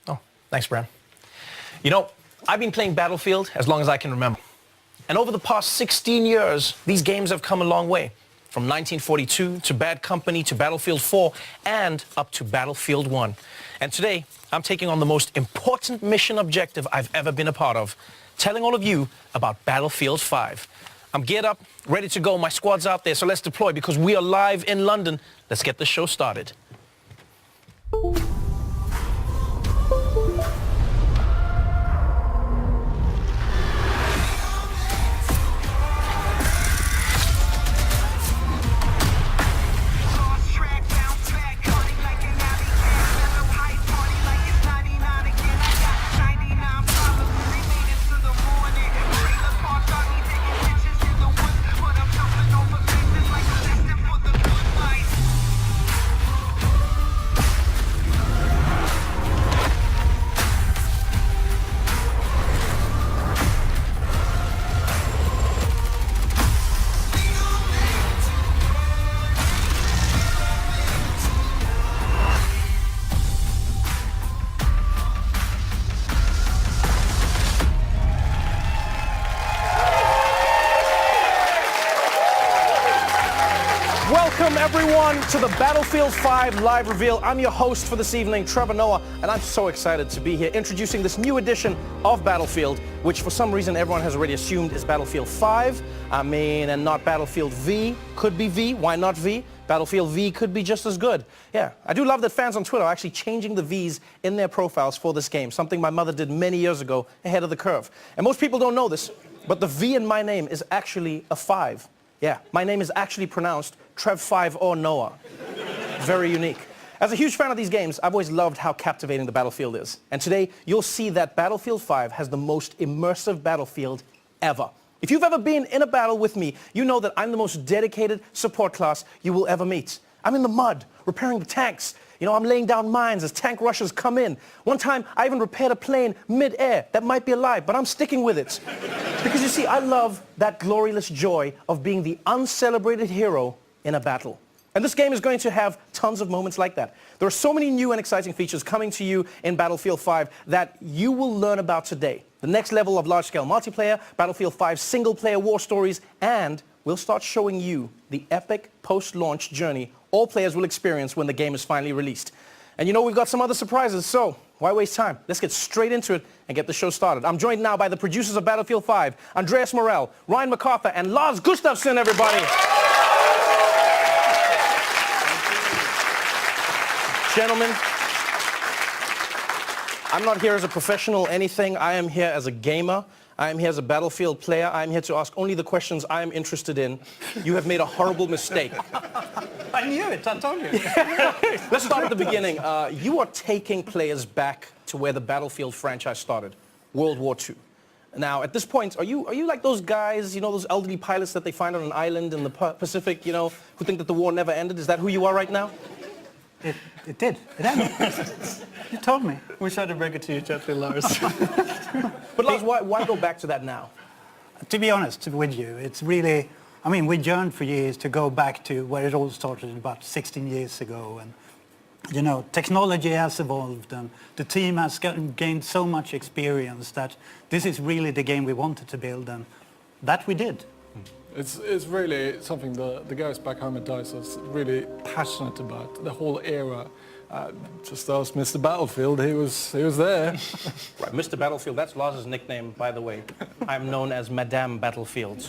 Oh, thanks, Bram. You know, I've been playing Battlefield as long as I can remember. And over the past 16 years, these games have come a long way. From 1942 to Bad Company to Battlefield 4 and up to Battlefield 1. And today, I'm taking on the most important mission objective I've ever been a part of, telling all of you about Battlefield 5. I'm geared up, ready to go. My squad's out there, so let's deploy because we are live in London. Let's get the show started. Welcome, everyone, to the Battlefield 5 live reveal. I'm your host for this evening, Trevor Noah, and I'm so excited to be here introducing this new edition of Battlefield, which for some reason everyone has already assumed is Battlefield 5. And not Battlefield V. Could be V. Why not V? Battlefield V could be just as good. Yeah, I do love that fans on Twitter are actually changing the Vs in their profiles for this game, something my mother did many years ago, ahead of the curve. And most people don't know this, but the V in my name is actually a 5. Yeah, my name is actually pronounced Trev 5 or Noah. Very unique. As a huge fan of these games, I've always loved how captivating the battlefield is. And today, you'll see that Battlefield 5 has the most immersive battlefield ever. If you've ever been in a battle with me, you know that I'm the most dedicated support class you will ever meet. I'm in the mud, repairing the tanks. You know, I'm laying down mines as tank rushers come in. One time, I even repaired a plane mid-air that might be alive, but I'm sticking with it. Because you see, I love that glorious joy of being the uncelebrated hero in a battle. And this game is going to have tons of moments like that. There are so many new and exciting features coming to you in Battlefield 5 that you will learn about today. The next level of large-scale multiplayer, Battlefield 5 single-player war stories, and we'll start showing you the epic post-launch journey all players will experience when the game is finally released. And you know we've got some other surprises, so why waste time? Let's get straight into it and get the show started. I'm joined now by the producers of Battlefield 5, Andreas Morell, Ryan MacArthur, and Lars Gustafsson, everybody. Gentlemen, I'm not here as a professional anything. I am here as a gamer. I am here as a Battlefield player. I am here to ask only the questions I am interested in. You have made a horrible mistake. I knew it, I told you. Let's start at the beginning. You are taking players back to where the Battlefield franchise started, World War II. Now, at this point, are you like those guys, you know, those elderly pilots that they find on an island in the Pacific, you know, who think that the war never ended? Is that who you are right now? It did. It ended. You told me. Wish I had to break it to you gently, Lars. But Lars, why go back to that now? To be honest with you, it's really, I mean, we yearned for years to go back to where it all started about 16 years ago. And, you know, technology has evolved and the team has gained so much experience that this is really the game we wanted to build, and that we did. It's really something the guys back home at DICE are really passionate about, the whole era. Just ask Mr. Battlefield, he was there. Right, Mr. Battlefield, that's Lars's nickname, by the way. I'm known as Madame Battlefield.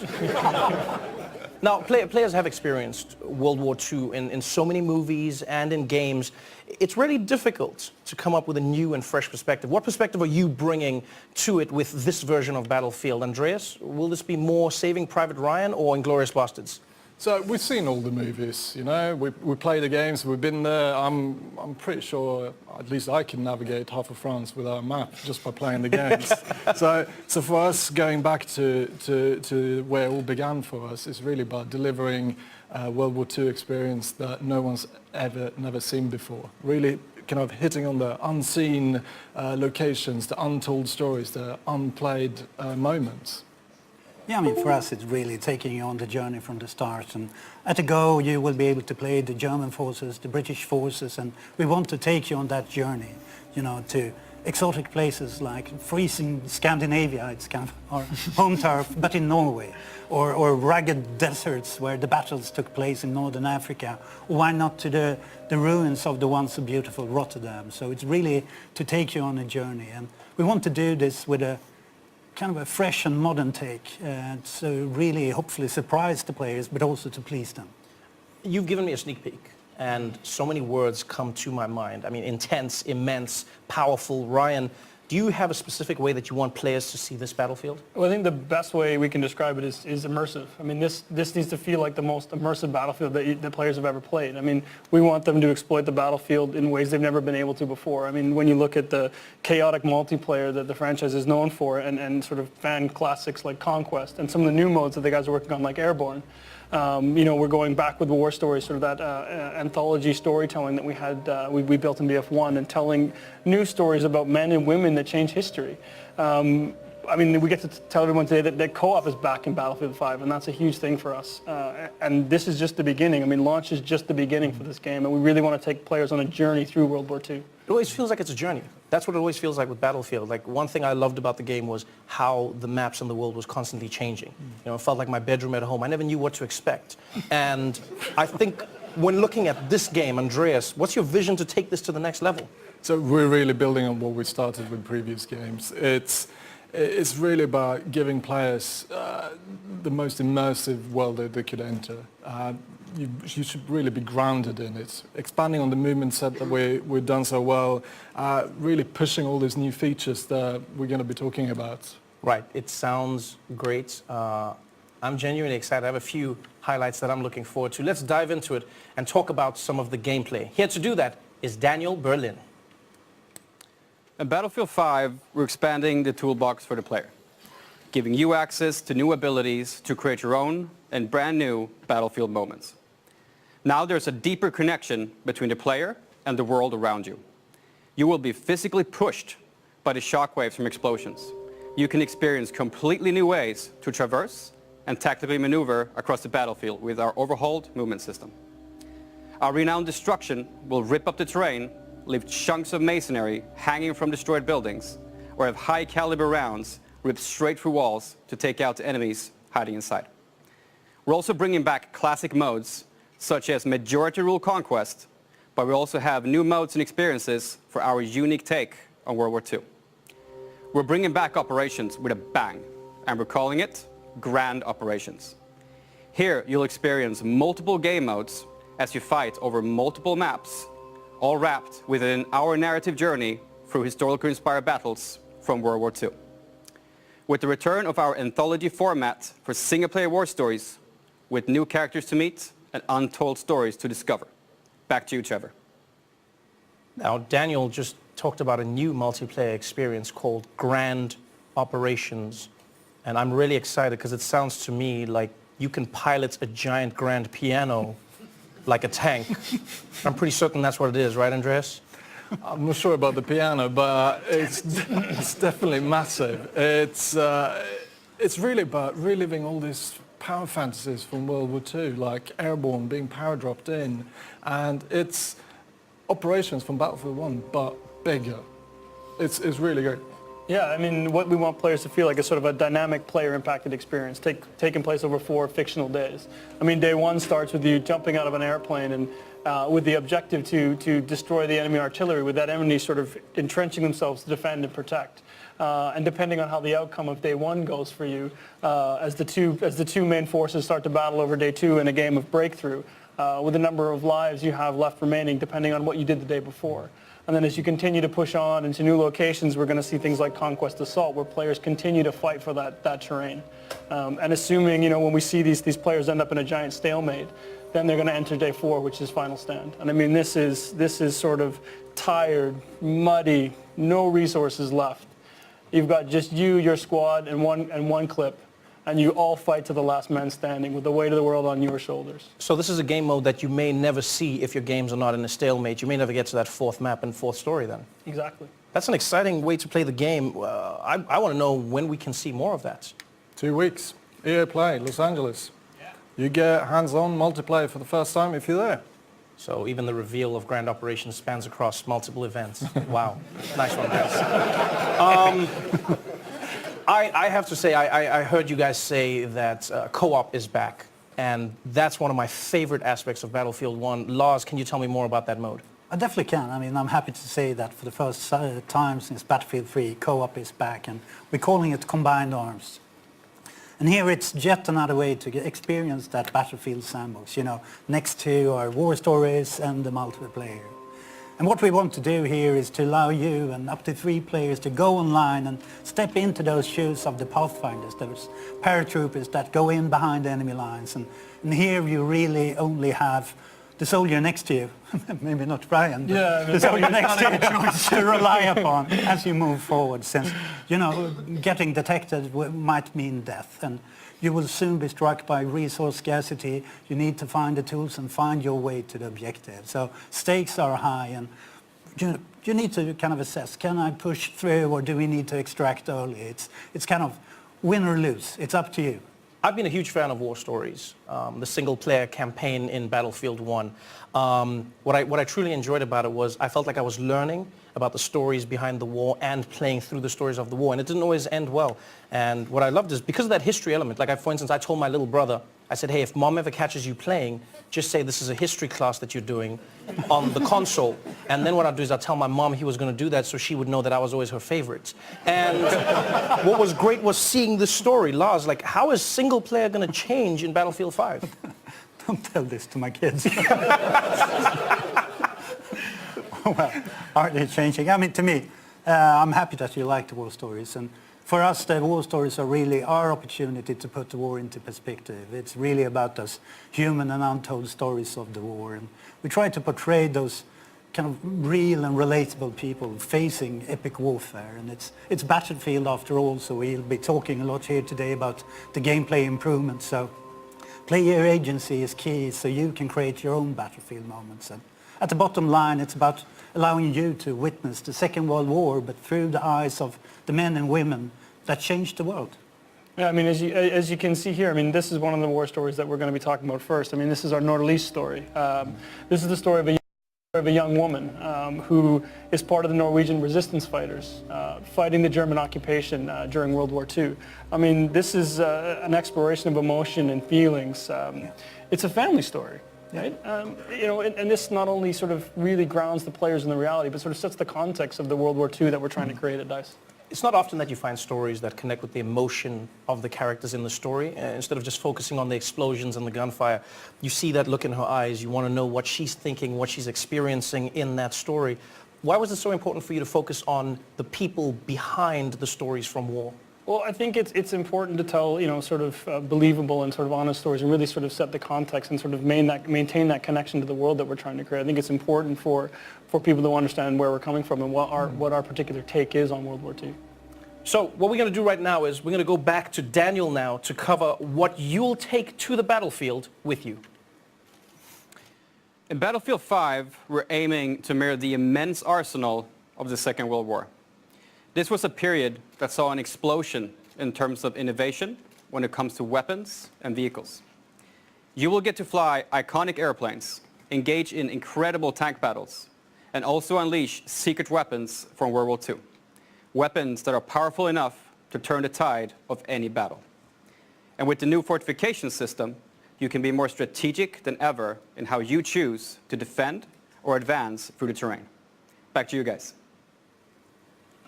Now, players have experienced World War II in so many movies and in games. It's really difficult to come up with a new and fresh perspective. What perspective are you bringing to it with this version of Battlefield? Andreas, will this be more Saving Private Ryan or Inglourious Basterds? So we've seen all the movies, you know, we play the games, we've been there. I'm pretty sure at least I can navigate half of France without a map just by playing the games. so for us, going back to where it all began for us is really about delivering World War II experience that no one's never seen before. Really kind of hitting on the unseen locations, the untold stories, the unplayed moments. Yeah, I mean, for us, it's really taking you on the journey from the start. And at a go, you will be able to play the German forces, the British forces, and we want to take you on that journey, you know, to exotic places like freezing Scandinavia, it's kind of our home turf, but in Norway, or rugged deserts where the battles took place in northern Africa, or why not to the ruins of the once so beautiful Rotterdam. So it's really to take you on a journey, and we want to do this with a kind of a fresh and modern take, so really hopefully surprise the players, but also to please them. You've given me a sneak peek, and so many words come to my mind. I mean, intense, immense, powerful. Ryan, do you have a specific way that you want players to see this Battlefield? Well, I think the best way we can describe it is immersive. I mean, this needs to feel like the most immersive Battlefield that players have ever played. I mean, we want them to exploit the Battlefield in ways they've never been able to before. I mean, when you look at the chaotic multiplayer that the franchise is known for, and sort of fan classics like Conquest, and some of the new modes that the guys are working on like Airborne, you know, we're going back with war stories, sort of that anthology storytelling that we had, we built in BF1, and telling new stories about men and women that change history. I mean, we get to tell everyone today that co-op is back in Battlefield 5, and that's a huge thing for us. And this is just the beginning. I mean, launch is just the beginning for this game, and we really want to take players on a journey through World War II. It always feels like it's a journey. That's what it always feels like with Battlefield. Like, one thing I loved about the game was how the maps in the world was constantly changing. You know, it felt like my bedroom at home. I never knew what to expect. And I think when looking at this game, Andreas, what's your vision to take this to the next level? So we're really building on what we started with previous games. It's really about giving players the most immersive world that they could enter. You should really be grounded in it. Expanding on the movement set that we've done so well, really pushing all these new features that we're going to be talking about. Right, it sounds great. I'm genuinely excited. I have a few highlights that I'm looking forward to. Let's dive into it and talk about some of the gameplay. Here to do that is Daniel Berlin. In Battlefield 5, we're expanding the toolbox for the player, giving you access to new abilities to create your own and brand new Battlefield moments. Now there's a deeper connection between the player and the world around you. You will be physically pushed by the shockwaves from explosions. You can experience completely new ways to traverse and tactically maneuver across the battlefield with our overhauled movement system. Our renowned destruction will rip up the terrain, leave chunks of masonry hanging from destroyed buildings, or have high caliber rounds ripped straight through walls to take out the enemies hiding inside. We're also bringing back classic modes such as Majority Rule Conquest, but we also have new modes and experiences for our unique take on World War II. We're bringing back operations with a bang, and we're calling it Grand Operations. Here you'll experience multiple game modes as you fight over multiple maps, all wrapped within our narrative journey through historically inspired battles from World War II. With the return of our anthology format for single-player war stories, with new characters to meet and untold stories to discover. Back to you, Trevor. Now, Daniel just talked about a new multiplayer experience called Grand Operations, and I'm really excited because it sounds to me like you can pilot a giant grand piano like a tank. I'm pretty certain that's what it is, right, Andreas? I'm not sure about the piano, but it's definitely massive. It's really about reliving all these power fantasies from World War II, like Airborne being power dropped in, and it's operations from Battlefield 1, but bigger. It's really great. Yeah, I mean, what we want players to feel like is sort of a dynamic player-impacted experience taking place over 4 fictional days. I mean, day 1 starts with you jumping out of an airplane and with the objective to destroy the enemy artillery, with that enemy sort of entrenching themselves to defend and protect. And depending on how the outcome of day 1 goes for you, as the two main forces start to battle over day 2 in a game of breakthrough, with the number of lives you have left remaining depending on what you did the day before. And then as you continue to push on into new locations, we're going to see things like Conquest Assault, where players continue to fight for that terrain. And assuming, when we see these players end up in a giant stalemate, then they're going to enter day 4, which is Final Stand. And I mean, this is sort of tired, muddy, no resources left. You've got just you, your squad, and one clip, and you all fight to the last man standing with the weight of the world on your shoulders. So this is a game mode that you may never see if your games are not in a stalemate. You may never get to that 4th map and 4th story then. Exactly. That's an exciting way to play the game. I want to know when we can see more of that. 2 weeks. EA Play, Los Angeles. Yeah. You get hands-on multiplayer for the first time if you're there. So even the reveal of Grand Operations spans across multiple events. Wow. Nice one, guys. I have to say, I heard you guys say that co-op is back, and that's one of my favorite aspects of Battlefield 1. Lars, can you tell me more about that mode? I definitely can. I mean, I'm happy to say that for the first time since Battlefield 3, co-op is back, and we're calling it Combined Arms. And here it's yet another way to experience that Battlefield sandbox, next to our war stories and the multiplayer. And what we want to do here is to allow you and up to 3 players to go online and step into those shoes of the Pathfinders, those paratroopers that go in behind enemy lines. And here you really only have the soldier next to you, maybe not Brian, but the soldier next to you to rely upon as you move forward, since, getting detected might mean death. And you will soon be struck by resource scarcity. You need to find the tools and find your way to the objective. So stakes are high, and you need to kind of assess, can I push through, or do we need to extract early? It's kind of win or lose. It's up to you. I've been a huge fan of war stories, the single-player campaign in Battlefield 1. What I truly enjoyed about it was I felt like I was learning about the stories behind the war and playing through the stories of the war, and it didn't always end well. And what I loved is because of that history element, like for instance, I told my little brother, I said, hey, if mom ever catches you playing, just say this is a history class that you're doing on the console. And then what I'd do is I'd tell my mom he was going to do that so she would know that I was always her favorite. And what was great was seeing the story. Lars, like, how is single player going to change in Battlefield 5? Don't tell this to my kids. Well, are they changing? I mean, to me, I'm happy that you like the war stories. And for us, the war stories are really our opportunity to put the war into perspective. It's really about those human and untold stories of the war. And we try to portray those kind of real and relatable people facing epic warfare, and it's Battlefield after all, so we'll be talking a lot here today about the gameplay improvements. So player agency is key, so you can create your own Battlefield moments, and at the bottom line it's about allowing you to witness the Second World War, but through the eyes of the men and women that changed the world. Yeah, I mean, as you can see here, I mean, this is one of the war stories that we're going to be talking about first. I mean, this is our Nordlys story. This is the story of a young woman who is part of the Norwegian resistance fighters fighting the German occupation during World War II. I mean, this is an exploration of emotion and feelings. It's a family story. Right? You know, and this not only sort of really grounds the players in the reality, but sort of sets the context of the World War II that we're trying to create at DICE. It's not often that you find stories that connect with the emotion of the characters in the story. Instead of just focusing on the explosions and the gunfire, you see that look in her eyes. You want to know what she's thinking, what she's experiencing in that story. Why was it so important for you to focus on the people behind the stories from war? Well, I think it's important to tell, you know, sort of believable and sort of honest stories and really sort of set the context and sort of maintain that connection to the world that we're trying to create. I think it's important for people to understand where we're coming from and what our particular take is on World War II. So what we're going to do right now is we're going to go back to Daniel now to cover what you'll take to the battlefield with you. In Battlefield 5, we're aiming to mirror the immense arsenal of the Second World War. This was a period that saw an explosion in terms of innovation when it comes to weapons and vehicles. You will get to fly iconic airplanes, engage in incredible tank battles, and also unleash secret weapons from World War II. Weapons that are powerful enough to turn the tide of any battle. And with the new fortification system, you can be more strategic than ever in how you choose to defend or advance through the terrain. Back to you guys.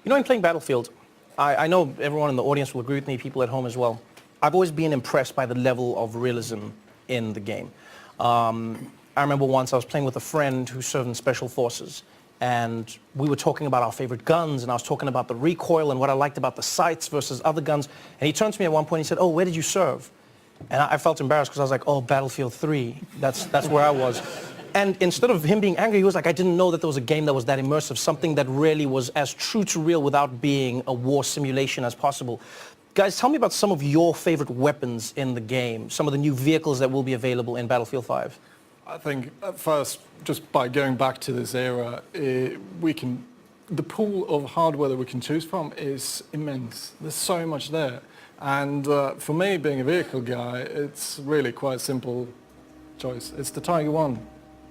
You know, in playing Battlefield, I know everyone in the audience will agree with me, people at home as well. I've always been impressed by the level of realism in the game. I remember once I was playing with a friend who served in Special Forces, and we were talking about our favorite guns, and I was talking about the recoil and what I liked about the sights versus other guns. And he turned to me at one point and he said, "Oh, where did you serve?" And I felt embarrassed because I was like, "Oh, Battlefield 3, that's where I was." And instead of him being angry, he was like, "I didn't know that there was a game that was that immersive, something that really was as true to real without being a war simulation as possible." Guys, tell me about some of your favorite weapons in the game, some of the new vehicles that will be available in Battlefield 5. I think at first, just by going back to this era, the pool of hardware that we can choose from is immense. There's so much there. And for me, being a vehicle guy, it's really quite a simple choice. It's the Tiger 1.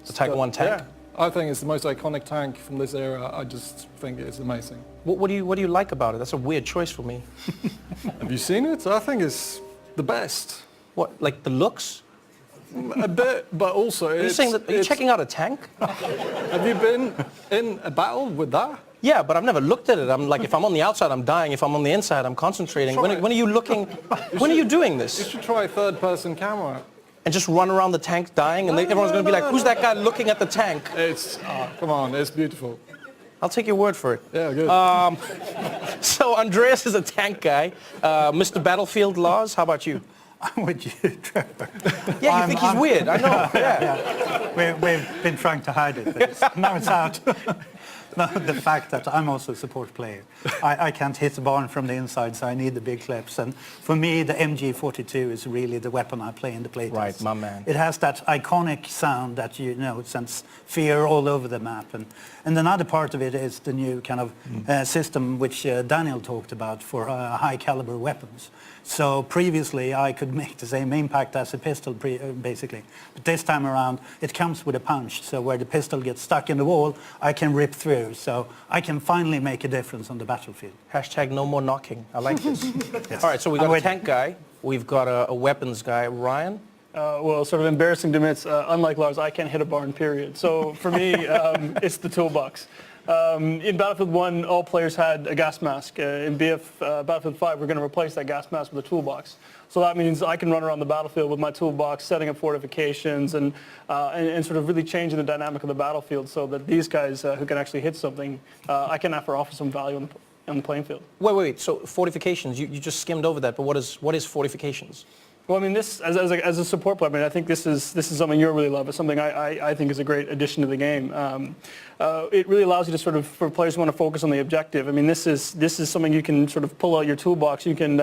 The Tiger 1 tank? Yeah, I think it's the most iconic tank from this era. I just think it's amazing. What do you like about it? That's a weird choice for me. Have you seen it? I think it's the best. What, like the looks? A bit, but also Are you saying that, are you checking out a tank? Have you been in a battle with that? Yeah, but I've never looked at it. I'm like, if I'm on the outside, I'm dying. If I'm on the inside, I'm concentrating. When are you looking? When are you doing You this? should try third-person camera. And just run around the tank dying, and everyone's going to be like, "Who's that guy looking at the tank?" It's, come on, it's beautiful. I'll take your word for it. Yeah, good. So Andreas is a tank guy. Mr. Battlefield Laws, how about you? I'm with you, Trevor. Yeah, you think he's weird. I know. Yeah. Yeah. We've been trying to hide it, but now it's out. No, the fact that I'm also a support player. I can't hit the barn from the inside, so I need the big clips. And for me, the MG42 is really the weapon I play in the playtest. Right, my man. It has that iconic sound that, you know, it sends fear all over the map. And another part of it is the new kind of system which Daniel talked about for high caliber weapons. So previously I could make the same impact as a pistol basically. But this time around it comes with a punch. So where the pistol gets stuck in the wall, I can rip through. So I can finally make a difference on the battlefield. Hashtag no more knocking. I like this. Yes. All right, so we've got a tank guy. We've got a weapons guy. Ryan? Well, sort of embarrassing to admit, unlike Lars, I can't hit a barn, period. So for me, it's the toolbox. In Battlefield 1, all players had a gas mask. In Battlefield 5, we're going to replace that gas mask with a toolbox. So that means I can run around the battlefield with my toolbox, setting up fortifications, and sort of really changing the dynamic of the battlefield so that these guys who can actually hit something, I can offer some value on the playing field. Wait. So fortifications, you just skimmed over that, but what is fortifications? Well, I mean, this as a support player, I mean, I think this is something you really love. It's something I think is a great addition to the game. It really allows you to sort of, for players who want to focus on the objective. I mean, this is something you can sort of pull out your toolbox. You can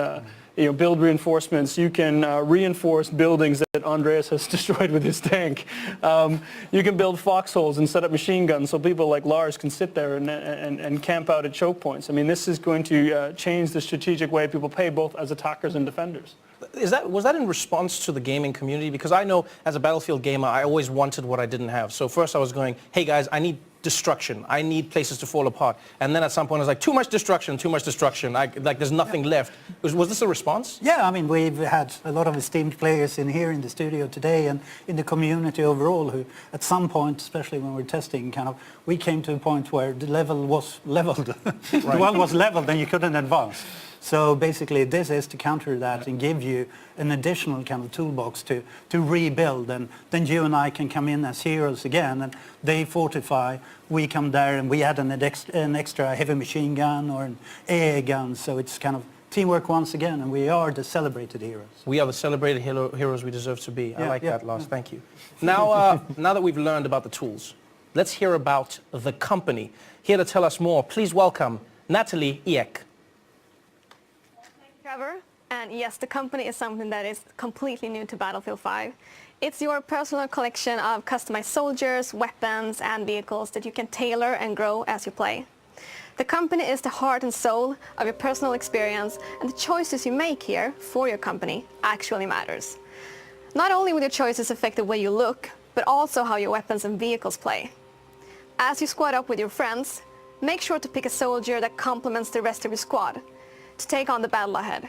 build reinforcements. You can reinforce buildings that Andreas has destroyed with his tank. You can build foxholes and set up machine guns so people like Lars can sit there and camp out at choke points. I mean, this is going to change the strategic way people play, both as attackers and defenders. Was that in response to the gaming community? Because I know as a Battlefield gamer, I always wanted what I didn't have. So first I was going, hey guys, I need destruction. I need places to fall apart. And then at some point I was like, too much destruction. Like there's nothing left. Was this a response? Yeah, I mean, we've had a lot of esteemed players in here in the studio today and in the community overall who at some point, especially when we're testing, we came to a point where the level was leveled. The one was leveled and you couldn't advance. So basically this is to counter that and give you an additional kind of toolbox to rebuild, and then you and I can come in as heroes again and they fortify, we come there and we add an extra heavy machine gun or an AA gun, so it's kind of teamwork once again, and we are the celebrated heroes. We are the celebrated heroes we deserve to be. I like that, Lars. Thank you. Now, now that we've learned about the tools, let's hear about the company. Here to tell us more, please welcome Natalie Eek. Trevor, and yes, the company is something that is completely new to Battlefield 5. It's your personal collection of customized soldiers, weapons, and vehicles that you can tailor and grow as you play. The company is the heart and soul of your personal experience, and the choices you make here for your company actually matters. Not only will your choices affect the way you look, but also how your weapons and vehicles play. As you squad up with your friends, make sure to pick a soldier that complements the rest of your squad to take on the battle ahead.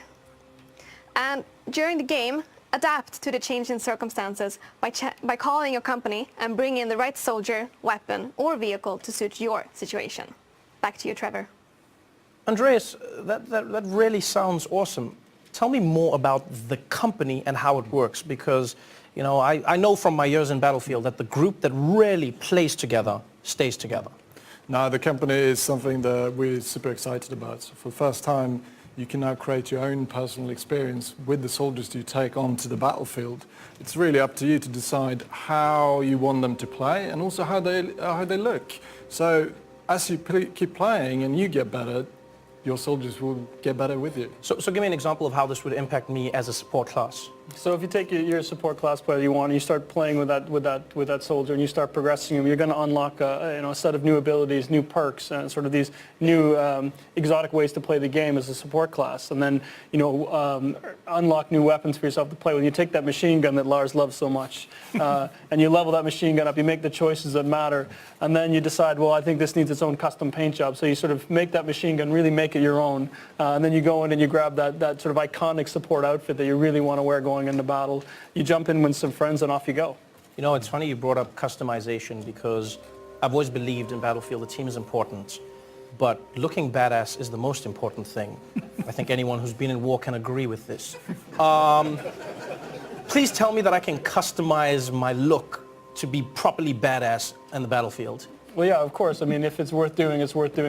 And during the game, adapt to the changing circumstances by calling your company and bring in the right soldier, weapon, or vehicle to suit your situation. Back to you, Trevor. Andreas, that really sounds awesome. Tell me more about the company and how it works, because I know from my years in Battlefield that the group that really plays together stays together. No, the company is something that we're super excited about. So for the first time, you can now create your own personal experience with the soldiers you take onto the battlefield. It's really up to you to decide how you want them to play and also how they look. So as you keep playing and you get better, your soldiers will get better with you. So give me an example of how this would impact me as a support class. So if you take your support class player you start playing with that soldier and you start progressing him, you're going to unlock a set of new abilities, new perks, and sort of these new exotic ways to play the game as a support class, and then unlock new weapons for yourself to play with. You take that machine gun that Lars loves so much, and you level that machine gun up. You make the choices that matter, and then you decide, well, I think this needs its own custom paint job. So you sort of make that machine gun, really make it your own, and then you go in and you grab that sort of iconic support outfit that you really want to wear going into battle. You jump in with some friends and off you go. It's funny you brought up customization, because I've always believed in Battlefield the team is important, but looking badass is the most important thing. I think anyone who's been in war can agree with this. Please tell me that I can customize my look to be properly badass in the Battlefield. Well, yeah, of course. I mean, if it's worth doing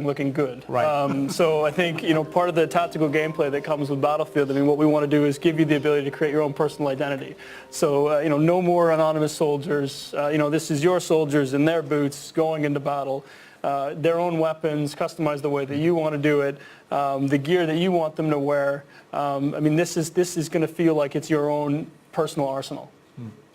looking good. Right. So I think, part of the tactical gameplay that comes with Battlefield, I mean, what we want to do is give you the ability to create your own personal identity. So, no more anonymous soldiers. This is your soldiers in their boots going into battle. Their own weapons, customized the way that you want to do it, the gear that you want them to wear. I mean, this is going to feel like it's your own personal arsenal.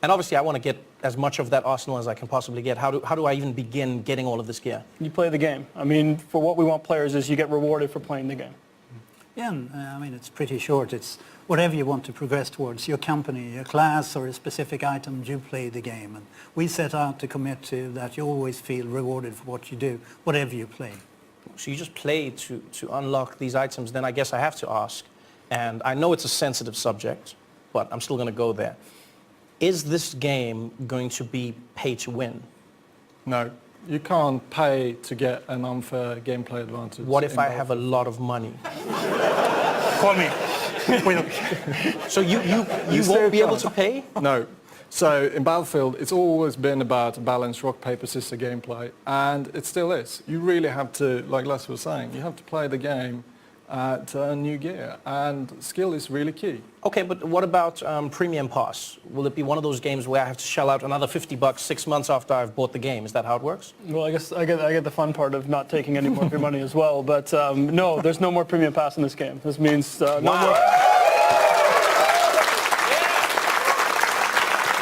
And obviously I want to get as much of that arsenal as I can possibly get. How do I even begin getting all of this gear? You play the game. I mean, for what we want players is you get rewarded for playing the game. Yeah, I mean, it's pretty short. It's whatever you want to progress towards, your company, your class, or a specific item, you play the game. And we set out to commit to that you always feel rewarded for what you do, whatever you play. So you just play to unlock these items. Then I guess I have to ask, and I know it's a sensitive subject, but I'm still going to go there. Is this game going to be pay to win? No, you can't pay to get an unfair gameplay advantage. What if I have a lot of money? Call me. So you won't be able to pay? No. So in Battlefield, it's always been about balanced rock, paper, scissors gameplay, and it still is. You really have to, like Les was saying, you have to play the game to earn new gear, and skill is really key. Okay, but what about Premium Pass? Will it be one of those games where I have to shell out another $50 6 months after I've bought the game? Is that how it works? Well, I guess I get the fun part of not taking any more of your money as well. But no, there's no more premium pass in this game. This means no more.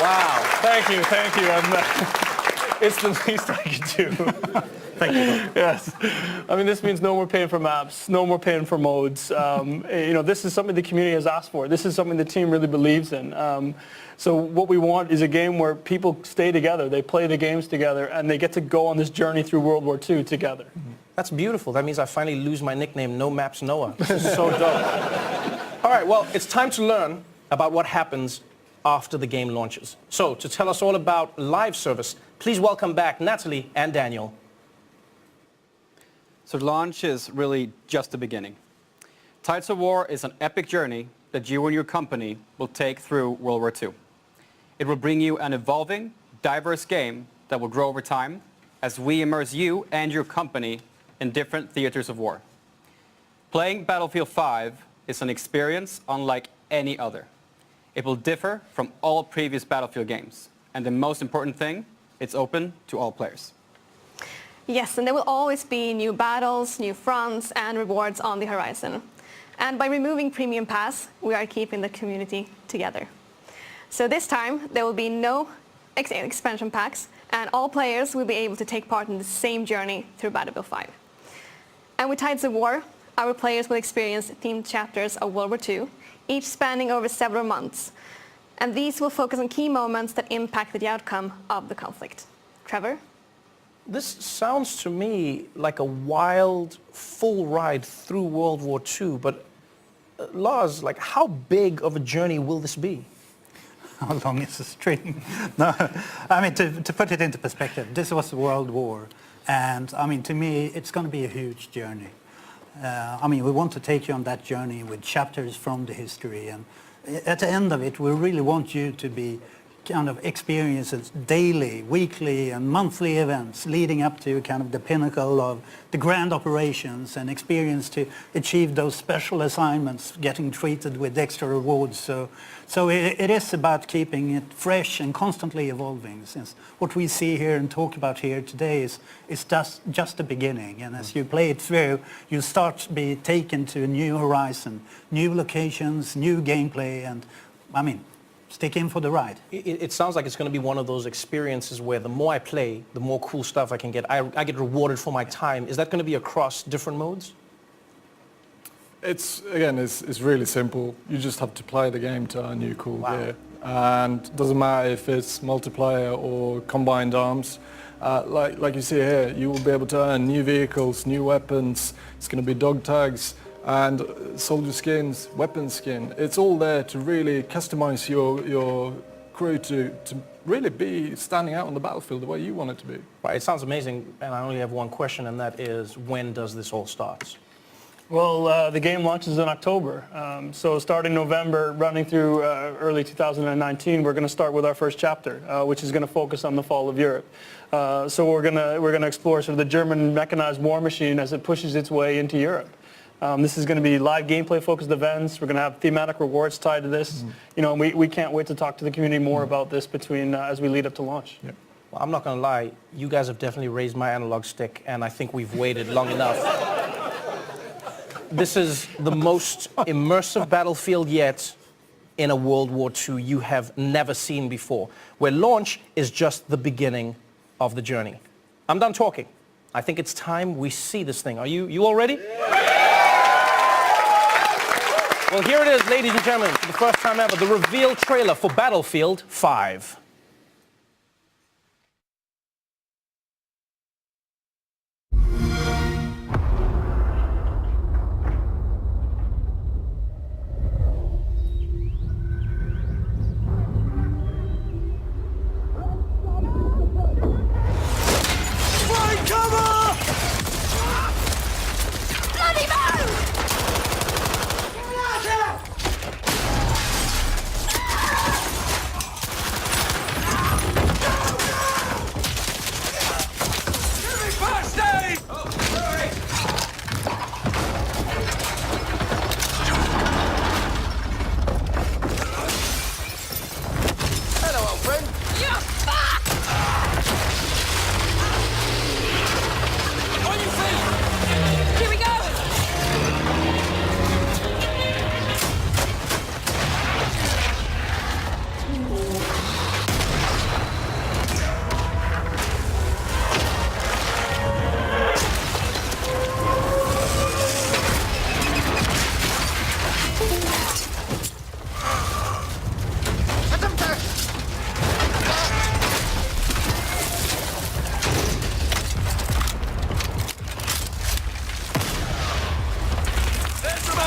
Wow. Thank you. It's the least I can do. Thank you. Yes. I mean, this means no more paying for maps, no more paying for modes. This is something the community has asked for. This is something the team really believes in. So what we want is a game where people stay together, they play the games together, and they get to go on this journey through World War II together. That's beautiful. That means I finally lose my nickname, No Maps Noah. This is so dope. All right, well, it's time to learn about what happens after the game launches. So to tell us all about live service, please welcome back Natalie and Daniel. So launch is really just the beginning. Tides of War is an epic journey that you and your company will take through World War II. It will bring you an evolving, diverse game that will grow over time as we immerse you and your company in different theaters of war. Playing Battlefield 5 is an experience unlike any other. It will differ from all previous Battlefield games. And the most important thing, it's open to all players. Yes, and there will always be new battles, new fronts, and rewards on the horizon. And by removing Premium Pass, we are keeping the community together. So this time, there will be no expansion packs, and all players will be able to take part in the same journey through Battlefield 5. And with Tides of War, our players will experience themed chapters of World War II, each spanning over several months. And these will focus on key moments that impacted the outcome of the conflict. Trevor? This sounds to me like a wild, full ride through World War II, but Lars, like, how big of a journey will this be? How long is the string? No, I mean, to put it into perspective, this was World War, and I mean, to me, it's going to be a huge journey. I mean, we want to take you on that journey with chapters from the history, and at the end of it, we really want you to be kind of experiences daily, weekly and monthly events leading up to kind of the pinnacle of the grand operations and experience to achieve those special assignments, getting treated with extra rewards. So it is about keeping it fresh and constantly evolving, since what we see here and talk about here today is just the beginning. And as you play it through, you start to be taken to a new horizon, new locations, new gameplay, and I mean, stick in for the ride. It sounds like it's going to be one of those experiences where the more I play, the more cool stuff I can get. I get rewarded for my time. Is that going to be across different modes? It's really simple. You just have to play the game to earn new cool gear. And it doesn't matter if it's multiplayer or combined arms. Like you see here, you will be able to earn new vehicles, new weapons. It's going to be dog tags and soldier skins, weapon skin. It's all there to really customize your crew to really be standing out on the battlefield the way you want it to be. Right, it sounds amazing, and I only have one question, and that is, when does this all start? Well, the game launches in October. So starting November, running through early 2019, we're going to start with our first chapter, which is going to focus on the fall of Europe. So we're going to explore sort of the German mechanized war machine as it pushes its way into Europe. This is going to be live gameplay-focused events. We're going to have thematic rewards tied to this. You know, we can't wait to talk to the community more about this between as we lead up to launch. Yeah. Well, I'm not going to lie. You guys have definitely raised my analog stick, and I think we've waited long enough. This is the most immersive battlefield yet in a World War II you have never seen before, where launch is just the beginning of the journey. I'm done talking. I think it's time we see this thing. Are you all ready? Well, here it is, ladies and gentlemen, for the first time ever, the reveal trailer for Battlefield 5.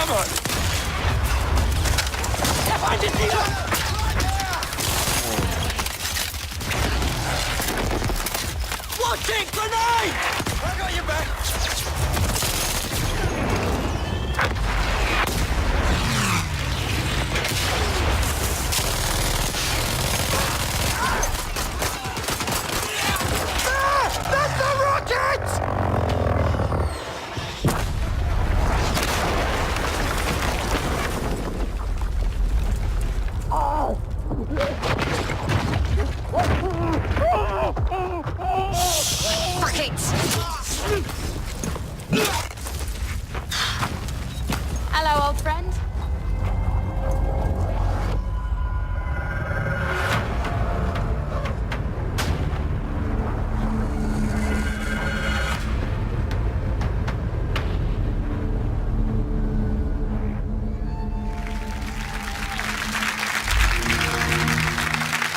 cover! Launching grenade! I got your back! That's the rockets! Fuck it! Hello, old friend.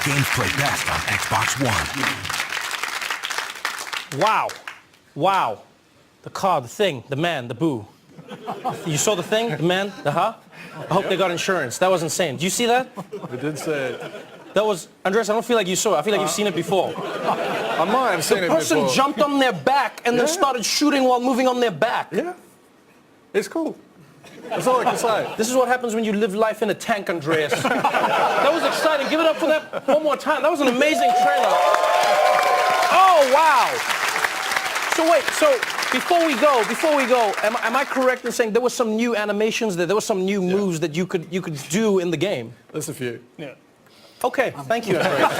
Games play best on Xbox One. Wow. Wow. The car, the thing, the man, the boo. You saw the thing, the man, the huh? I hope they got insurance. That was insane. Did you see that? We did say it. That was, Andreas, I don't feel like you saw it. I feel like you've seen it before. I might have seen The it person before. jumped on their back and then started shooting while moving on their back. Yeah. It's cool. That's all I can say. This is what happens when you live life in a tank, Andreas. That was exciting. Give it up for that one more time. That was an amazing trailer. Oh, wow. So wait, so before we go, am I correct in saying there were some new animations there? There were some new moves that you could do in the game? There's a few. Yeah. Okay, thank you, Andreas.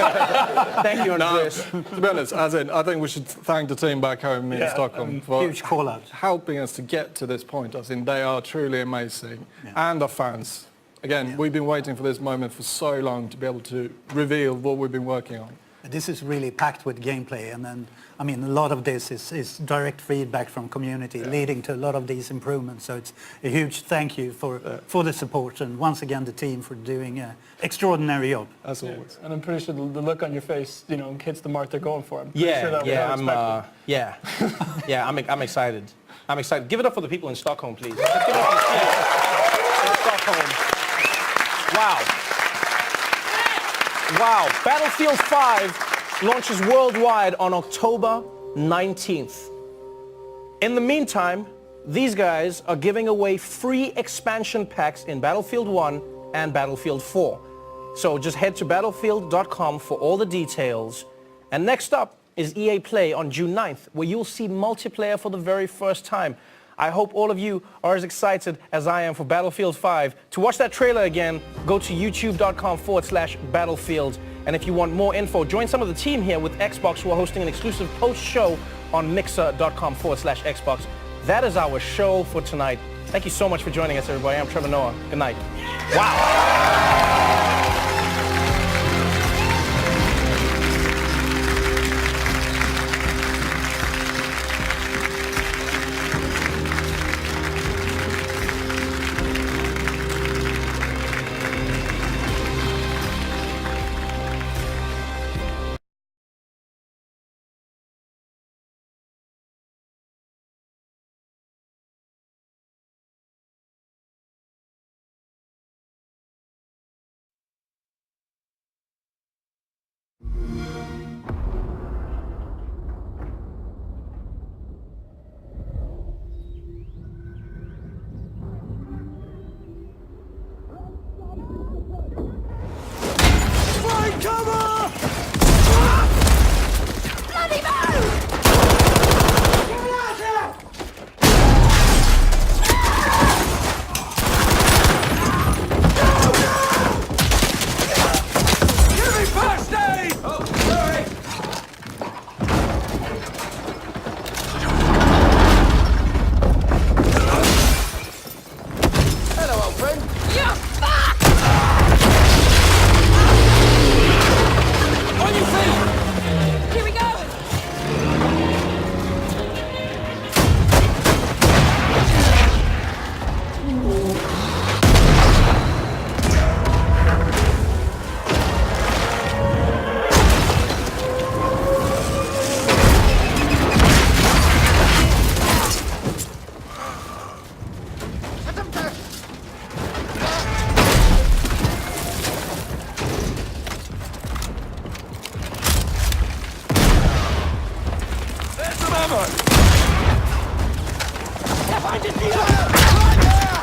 Thank you, Andreas. To be honest, as in, I think we should thank the team back home in Stockholm for Huge call out. helping us to get to this point. I think they are truly amazing. And the fans. Again, we've been waiting for this moment for so long to be able to reveal what we've been working on. This is really packed with gameplay, and then, I mean, a lot of this is direct feedback from community, leading to a lot of these improvements. So it's a huge thank you for the support, and once again the team for doing an extraordinary job. As always. And I'm pretty sure the look on your face, hits the mark they're going for. I'm pretty sure that was unexpected. I'm excited. I'm excited. Give it up for the people in Stockholm, please. Let's give it up for the people in Stockholm. Wow. Wow. Battlefield 5 launches worldwide on October 19th. In the meantime, these guys are giving away free expansion packs in Battlefield 1 and Battlefield 4. So just head to battlefield.com for all the details. And next up is EA Play on June 9th, where you'll see multiplayer for the very first time. I hope all of you are as excited as I am for Battlefield 5. To watch that trailer again, go to youtube.com/battlefield. And if you want more info, join some of the team here with Xbox, who are hosting an exclusive post-show on mixer.com/Xbox. That is our show for tonight. Thank you so much for joining us, everybody. I'm Trevor Noah. Good night. Wow. Finding the other! Right there!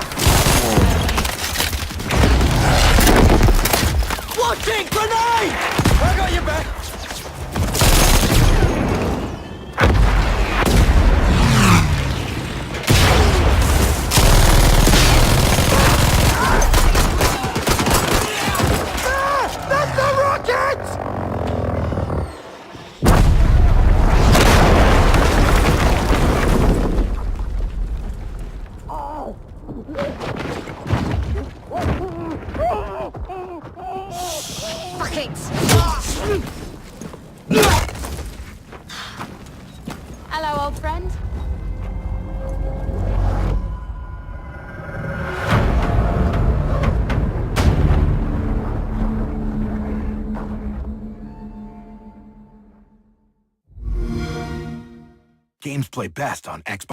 Watching grenade! I got your back! That's the rockets! Fuck it! Hello, old friend. Games play best on Xbox.